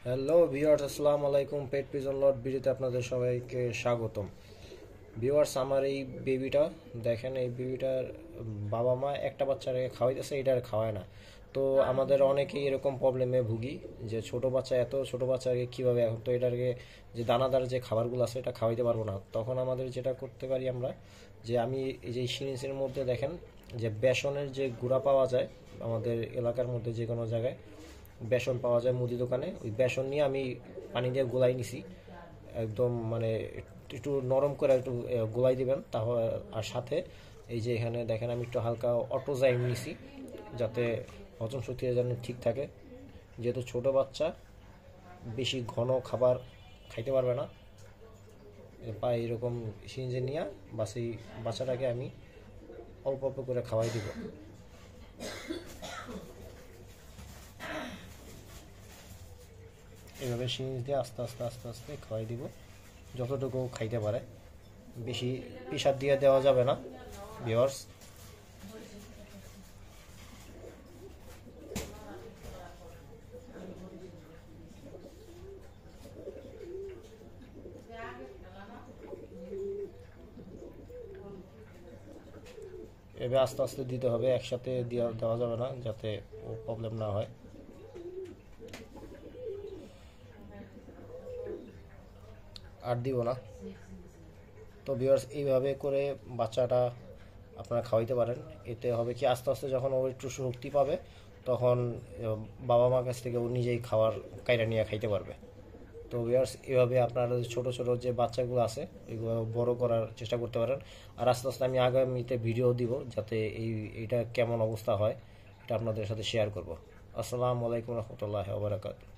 Hello viewers, আসসালামু আলাইকুম। পেট pigeon লট ভিডিওতে আপনাদের সবাইকে স্বাগতম। ভিউয়ার্স, আমার এই বেবিটা দেখেন, এই বেবিটার বাবা মা একটা বাচ্চাকে খাওয়াইতেছে, এটার খাওয়ায় না। তো আমাদের অনেকেই এরকম প্রবলেমে ভুগি যে ছোট বাচ্চা, এত ছোট বাচ্চাকে কীভাবে, এখন তো এটাকে যে দানাদার যে খাবারগুলো আছে এটা খাওয়াইতে পারবো না। তখন আমাদের যেটা করতে পারি আমরা, যে আমি এই যে সিরিঞ্জের মধ্যে দেখেন যে বেসনের যে গুঁড়া পাওয়া যায় আমাদের এলাকার মধ্যে যে কোনো জায়গায় বেসন পাওয়া যায় মুদি দোকানে, ওই বেসন নিয়ে আমি পানি দিয়ে গোলাই নিছি। একদম মানে একটু নরম করে একটু গোলাই দিবেন তাহলে। আর সাথে এই যে এখানে দেখেন আমি একটু হালকা অটোজাইম নিছি, যাতে হজম শক্তি যেন ঠিক থাকে। যেহেতু ছোট বাচ্চা বেশি ঘন খাবার খাইতে পারবে না, বা এরকম সিঞ্জে নিয়ে বাস এই বাচ্চাটাকে আমি অল্প অল্প করে খাওয়াই দিব। এভাবে সিরিঞ্জ দিয়ে আস্তে আস্তে আস্তে আস্তে খাওয়াই দিব, যতটুকু খাইতে পারে। বেশি প্রেসার দিয়ে দেওয়া যাবে না ভিউয়ার্স। এভাবে আস্তে আস্তে দিতে হবে, একসাথে দেওয়া যাবে না, যাতে ও প্রবলেম না হয়। আর দিব না। তো ভিউয়ার্স, এইভাবে করে বাচ্চাটা আপনারা খাওয়াইতে পারেন। এতে হবে কি, আস্তে আস্তে যখন ও একটু শক্তি পাবে তখন বাবা মার কাছ থেকে ও নিজেই খাবার কাইরা নিয়ে খাইতে পারবে। তো ভিউয়ার্স, এভাবে আপনারা ছোট ছোট যে বাচ্চাগুলো আছে এগুলো বড় করার চেষ্টা করতে পারেন। আর আস্তে আস্তে আমি আগামীতে ভিডিও দিব, যাতে এইটা কেমন অবস্থা হয় এটা আপনাদের সাথে শেয়ার করব। আসসালামু আলাইকুম রহমতুল্লাহি ওয়া বারাকাতুহু।